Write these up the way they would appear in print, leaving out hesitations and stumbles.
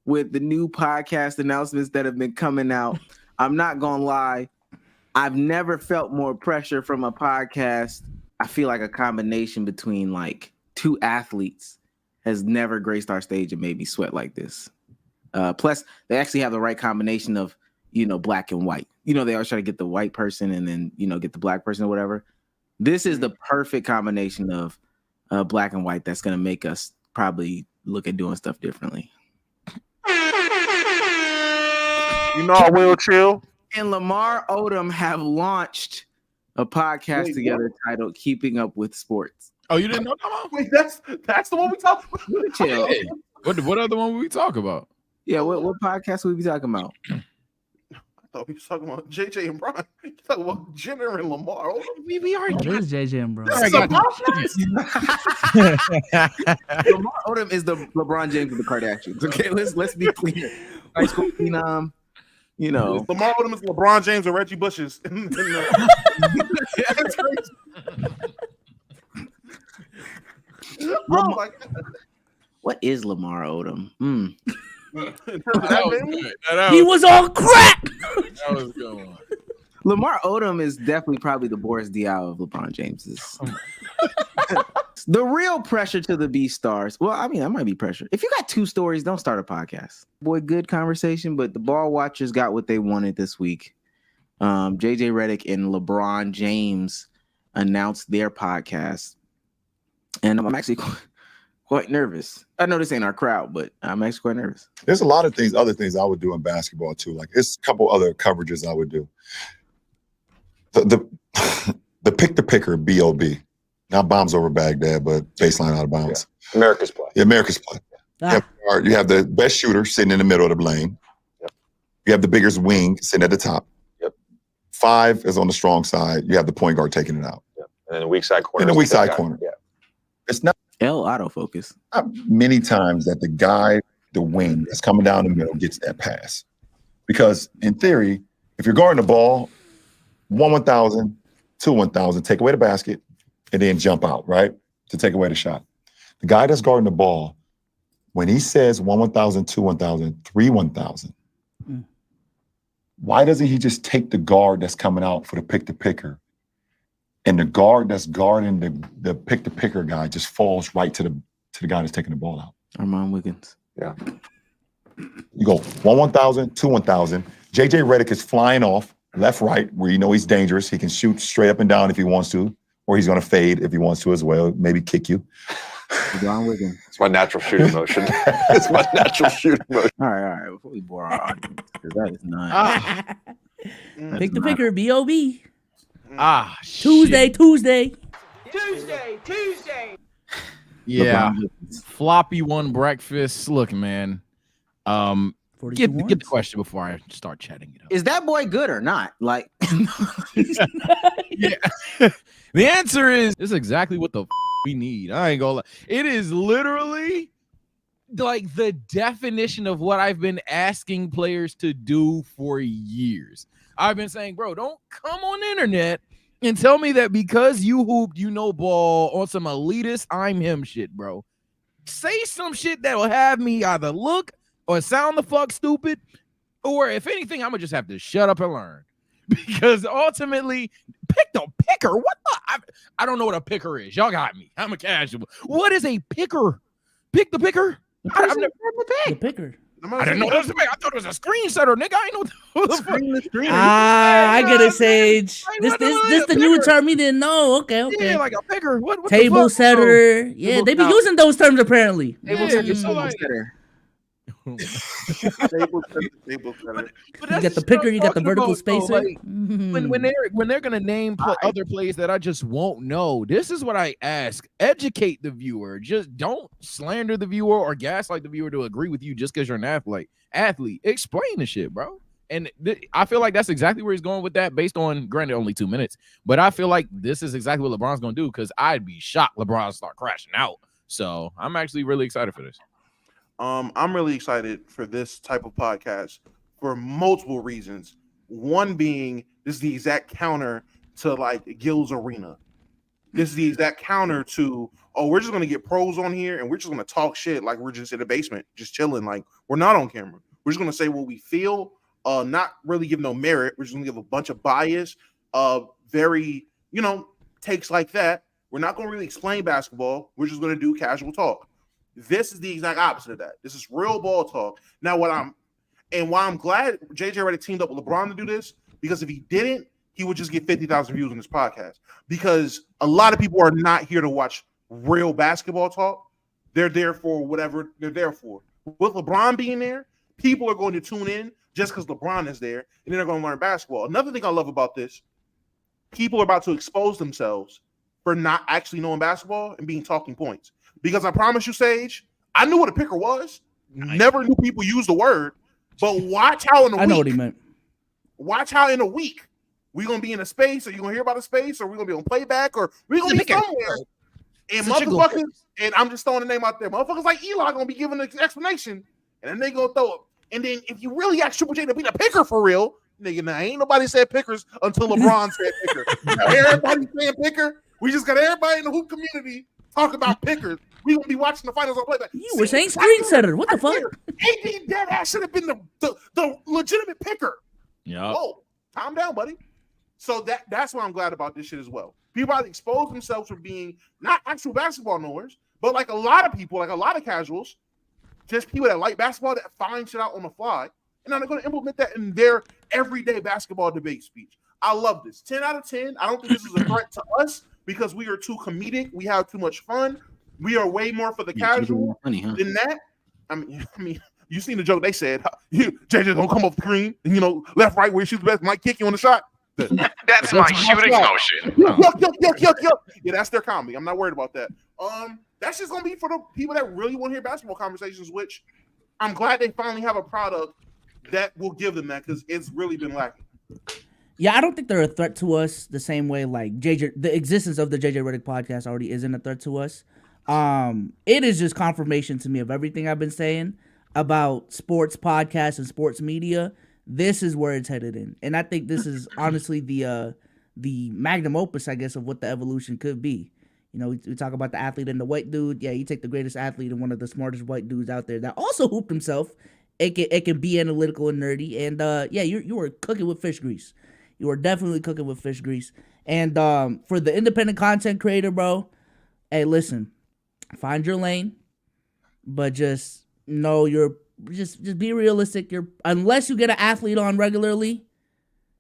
with the new podcast announcements that have been coming out. I'm not gonna lie, I've never felt more pressure from a podcast. I feel like a combination between like two athletes has never graced our stage and made me sweat like this. Plus, they actually have the right combination of, black and white. They always try to get the white person and then, get the black person or whatever. This is the perfect combination of black and white that's going to make us probably look at doing stuff differently. I will chill. And Lamar Odom have launched a podcast together titled Keeping Up with Sports. Oh, you didn't know that? Wait, that's the one we talked about. Chill. Hey, what other one we talk about? Yeah, what podcast would we be talking about? I thought we were talking about JJ and Brian. You talking about Jenner and Lamar. We already It is JJ and Brian. Lamar Odom is the LeBron James of the Kardashians. Okay, let's be clear. High school phenom. Lamar Odom is LeBron James or Reggie Bush's. What is Lamar Odom? He was on crack. That was going. Lamar Odom is definitely probably the Boris Diaw of LeBron James's. The real pressure to the B stars. Well, I mean, that might be pressure. If you got two stories, don't start a podcast. Boy, good conversation, but the ball watchers got what they wanted this week. JJ Redick and LeBron James announced their podcast. And I'm actually quite nervous. I know this ain't our crowd, but I'm actually quite nervous. There's a lot of other things I would do in basketball too. Like there's a couple other coverages I would do. The pick the picker, B.O.B. Not bombs over Baghdad, but baseline out of bounds. Yeah. America's play. Yeah, America's play. You have the best shooter sitting in the middle of the lane. Yep. You have the biggest wing sitting at the top. Yep. 5 is on the strong side. You have the point guard taking it out. Yep. And then the weak side corner. In the weak side corner. Yeah. It's not autofocus. Not many times that the guy, the wing that's coming down the middle gets that pass. Because in theory, if you're guarding the ball, 1,000, 1,000, take away the basket, and then jump out, right? To take away the shot. The guy that's guarding the ball, when he says 1,000, 1,000, 1,000, why doesn't he just take the guard that's coming out for the pick-the-picker, and the guard that's guarding the pick-the-picker guy just falls right to the guy that's taking the ball out? Armand Wiggins. Yeah. You go 1,000, 1,000. JJ Redick is flying off left, right, where he's dangerous. He can shoot straight up and down if he wants to. Or he's going to fade if he wants to as well, maybe kick you. It's my natural shooting motion. It's my natural shooting motion. All right. Before we bore our audience, because that is not. Pick the picker, B.O.B. Tuesday. Tuesday. Yeah. Floppy one breakfast. Look, man. Get the question before I start chatting it up. Is that boy good or not? Like, yeah. The answer is this is exactly what the we need. I ain't gonna lie. It is literally like the definition of what I've been asking players to do for years. I've been saying, bro, don't come on the internet and tell me that because you hooped, ball on some elitist I'm him shit, bro. Say some shit that will have me either look or sound the fuck stupid, or if anything, I'm gonna just have to shut up and learn. Because ultimately, pick the picker. What the? I don't know what a picker is. Y'all got me. I'm a casual. What is a picker? Pick the picker? The picker. I didn't know that was a picker. I thought it was a screen setter, nigga. I ain't know what the fuck. I get it, Sage. This the new term he didn't know. Okay. Yeah, like a picker. What table the fuck? setter. Yeah, they be using those terms apparently. Table setter. Table setter. You got the picker, you got the vertical spacer. Like, when they're gonna name other plays that I just won't know, this is what I ask: educate the viewer. Just don't slander the viewer or gaslight the viewer to agree with you just because you're an athlete. Explain the shit, bro. And I feel like that's exactly where he's going with that. Based on, granted, only 2 minutes, but I feel like this is exactly what LeBron's gonna do. Because I'd be shocked LeBron start crashing out. So I'm actually really excited for this. I'm really excited for this type of podcast for multiple reasons. One being, this is the exact counter to like Gil's Arena. This is the exact counter to, oh, we're just gonna get pros on here and we're just gonna talk shit like we're just in the basement, just chilling, like we're not on camera. We're just gonna say what we feel, not really give no merit. We're just gonna give a bunch of bias, very, takes like that. We're not gonna really explain basketball. We're just gonna do casual talk. This is the exact opposite of that. This is real ball talk. Now, why I'm glad JJ Redick teamed up with LeBron to do this, because if he didn't, he would just get 50,000 views on this podcast, because a lot of people are not here to watch real basketball talk. They're there for whatever they're there for. With LeBron being there, people are going to tune in just because LeBron is there, and then they're going to learn basketball. Another thing I love about this, people are about to expose themselves for not actually knowing basketball and being talking points. Because I promise you, Sage, I knew what a picker was. Never knew people use the word. But watch how in a week. I know what he meant. Watch how in a week we're gonna be in a space, or you're gonna hear about a space, or we're gonna be on playback, or we're gonna be somewhere. And motherfuckers, and I'm just throwing the name out there, motherfuckers like Eli gonna be giving an explanation, and then they gonna throw it. And then if you really ask Triple J to be the picker for real, nigga, now ain't nobody said pickers until LeBron said picker. Now everybody saying picker. We just got everybody in the hoop community talk about pickers. We gonna be watching the finals on playback. You were saying screen setter. What the fuck? AD Deadass should have been the legitimate picker. Yeah. Oh, calm down, buddy. So that's why I'm glad about this shit as well. People are expose themselves for being not actual basketball knowers, but like a lot of people, like a lot of casuals, just people that like basketball that find shit out on the fly, and now they're going to implement that in their everyday basketball debate speech. I love this. 10 out of 10. I don't think this is a threat to us because we are too comedic. We have too much fun. We are way more for the casual funny, huh? than that. I mean, you seen the joke they said, JJ gonna come off the screen and left, right, where he shoots the best, might kick you on the shot. That's my shooting motion. Yuck. Yeah, that's their comedy. I'm not worried about that. That's just gonna be for the people that really want to hear basketball conversations, which I'm glad they finally have a product that will give them that, because it's really been lacking. Yeah, I don't think they're a threat to us the same way like the existence of the JJ Redick podcast already isn't a threat to us. It is just confirmation to me of everything I've been saying about sports podcasts and sports media. This is where it's headed in. And I think this is honestly the magnum opus, I guess, of what the evolution could be. We talk about the athlete and the white dude. Yeah, you take the greatest athlete and one of the smartest white dudes out there that also hooped himself. It can be analytical and nerdy. And yeah, you were cooking with fish grease. You are definitely cooking with fish grease. And for the independent content creator, bro, hey, listen, find your lane, but just know just be realistic. Unless you get an athlete on regularly,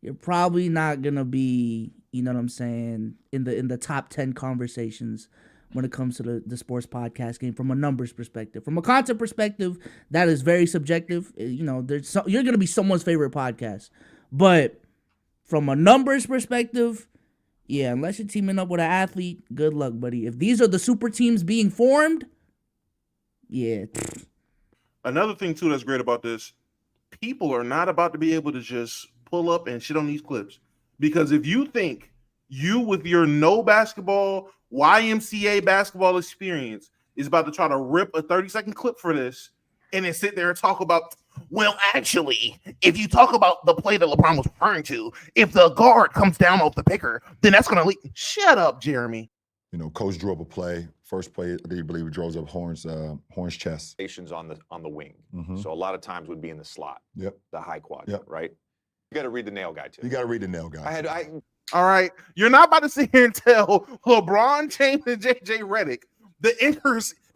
you're probably not gonna be, you know what I'm saying, in the top 10 conversations when it comes to the sports podcast game from a numbers perspective. From a content perspective, that is very subjective. You're gonna be someone's favorite podcast, but from a numbers perspective, yeah, unless you're teaming up with an athlete, good luck, buddy. If these are the super teams being formed, yeah. Another thing, too, that's great about this, people are not about to be able to just pull up and shit on these clips. Because if you think you, with your no basketball, YMCA basketball experience, is about to try to rip a 30-second clip for this and then sit there and talk about, well, actually, if you talk about the play that LeBron was referring to, if the guard comes down off the picker, then that's going to lead. Shut up, Jeremy. Coach drew up a play. First play, I believe he draws up Horn's chest. On the wing. Mm-hmm. So a lot of times would be in the slot. Yep. The high quadrant, right? You got to read the nail guy too. You got to read the nail guy. All right. You're not about to sit here and tell LeBron James and JJ Redick the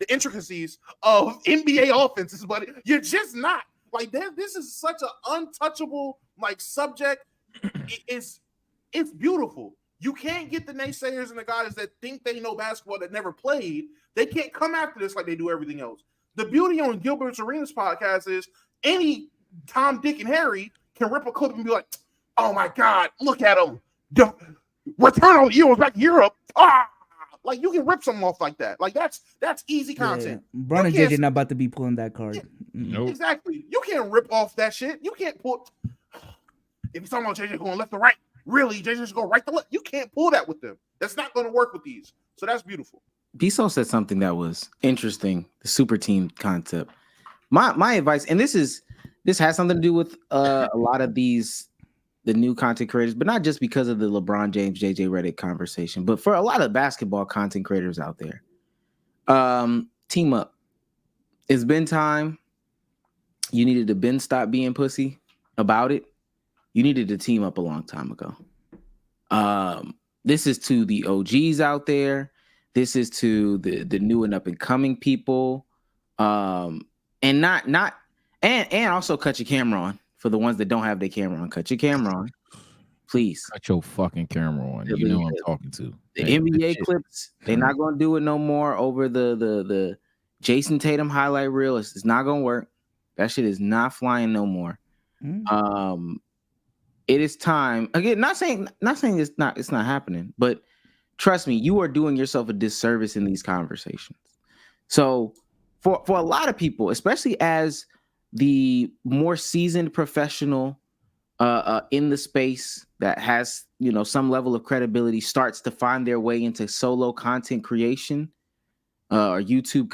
intricacies of NBA offenses, buddy. You're just not. Like, this is such an untouchable subject. It's beautiful. You can't get the naysayers and the guys that think they know basketball that never played. They can't come after this like they do everything else. The beauty on Gilbert's Arenas podcast is any Tom, Dick, and Harry can rip a clip and be like, oh my God, look at him. Return on Heroes back to Europe. Like, you can rip something off like that. Like, that's easy content. Yeah. Bron and JJ not about to be pulling that card. Yeah, nope. Exactly. You can't rip off that shit. You can't pull. If you're talking about JJ going left to right, really, JJ should go right to left. You can't pull that with them. That's not going to work with these. So that's beautiful. Biso said something that was interesting, the super team concept. My advice, and this has something to do with a lot of these new content creators, but not just because of the LeBron James, JJ Redick conversation, but for a lot of basketball content creators out there. Team up. It's been time. You needed to stop being pussy about it. You needed to team up a long time ago. This is to the OGs out there. This is to the new and up and coming people. And also cut your camera on for the ones that don't have their camera on. Cut your camera on, please. Cut your fucking camera on. You know who I'm talking to. The NBA clips, they're not gonna do it no more over the Jason Tatum highlight reel. It's not gonna work. That shit is not flying no more. It is time. Again, not saying it's not happening, but trust me, you are doing yourself a disservice in these conversations. So for a lot of people, especially as the more seasoned professional in the space that has, you know, some level of credibility, starts to find their way into solo content creation or YouTube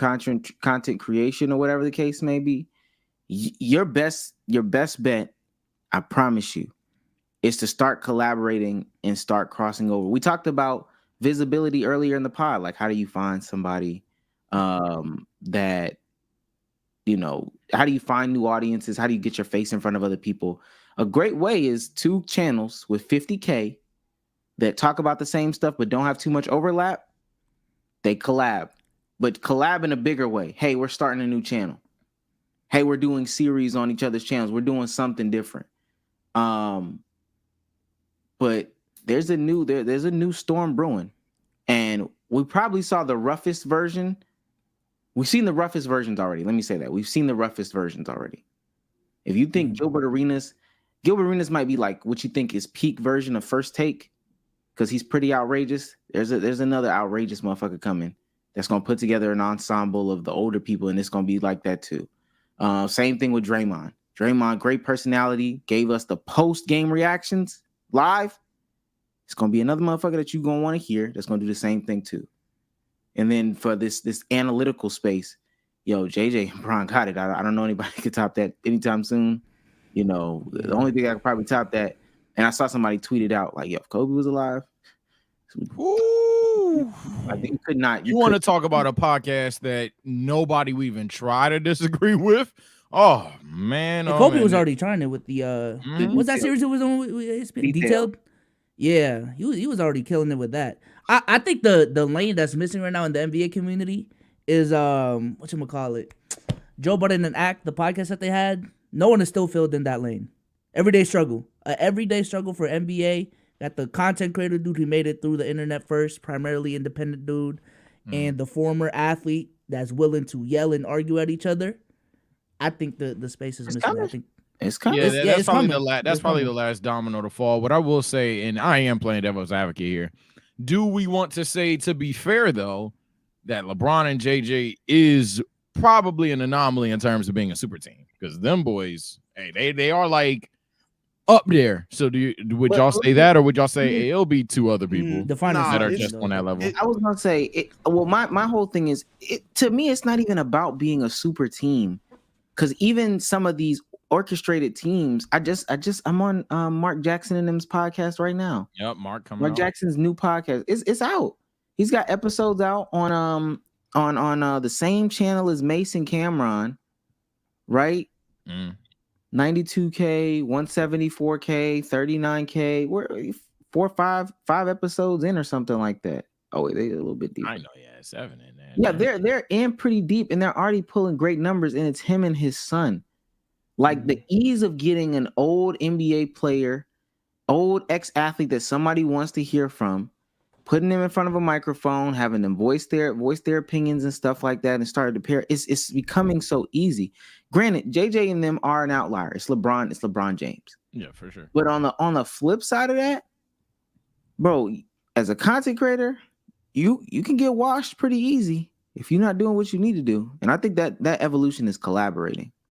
content creation or whatever the case may be, your best bet, I promise you, is to start collaborating and start crossing over. We talked about visibility earlier in the pod. Like, how do you find somebody that, you know, how do you find new audiences? How do you get your face in front of other people? A great way is 2 channels with 50K that talk about the same stuff but don't have too much overlap. They collab, but collab in a bigger way. Hey, we're starting a new channel. Hey, we're doing series on each other's channels. We're doing something different. But there's a new storm brewing, and we probably saw the roughest version. We've seen the roughest versions already. Let me say that. We've seen the roughest versions already. If you think Gilbert Arenas might be like what you think is peak version of First Take, because he's pretty outrageous. There's another outrageous motherfucker coming that's gonna put together an ensemble of the older people, and it's gonna be like that too. Same thing with Draymond. Draymond, great personality, gave us the post-game reactions live. It's gonna be another motherfucker that you're gonna want to hear that's gonna do the same thing too. And then for this analytical space, yo, JJ and Bron got it. I don't know anybody could top that anytime soon. You know, the only thing I could probably top that, and I saw somebody tweet it out like, yo, if Kobe was alive, Ooh. I think you could not. You want to talk about a podcast that nobody would even try to disagree with? Oh man, Kobe was already trying it with the what's that series it was on with Detailed? Yeah, he was already killing it with that. I think the lane that's missing right now in the NBA community is whatchamacallit, Joe Budden and Act, the podcast that they had. No one is still filled in that lane. Everyday struggle for NBA. Got the content creator dude who made it through the internet first, primarily independent dude, and the former athlete that's willing to yell and argue at each other. I think the space is missing. I think it's coming. Yeah, that's probably the last domino to fall. What I will say, and I am playing devil's advocate here, do we want to say, to be fair though, that LeBron and JJ is probably an anomaly in terms of being a super team? Because them boys, hey, they are like up there. So would y'all say that, or would y'all say hey, it'll be 2 other people that are just on that level? I was gonna say, my whole thing is, to me, it's not even about being a super team, because even some of these orchestrated teams, I'm on Mark Jackson and them's podcast right now. Yep, Mark Jackson's new podcast. It's out. He's got episodes out on the same channel as Mason Cameron, right? 92K, 174K, 39K. We're 5 episodes in or something like that. Oh, they a little bit deep. I know, yeah, 7 in there. Yeah, they're in pretty deep, and they're already pulling great numbers, and it's him and his son. Like the ease of getting an old NBA player, old ex-athlete that somebody wants to hear from, putting them in front of a microphone, having them voice their opinions and stuff like that, and started to pair. It's becoming so easy. Granted, JJ and them are an outlier. It's LeBron James. Yeah, for sure. But on the flip side of that, bro, as a content creator, you can get washed pretty easy if you're not doing what you need to do. And I think that evolution is collaborating.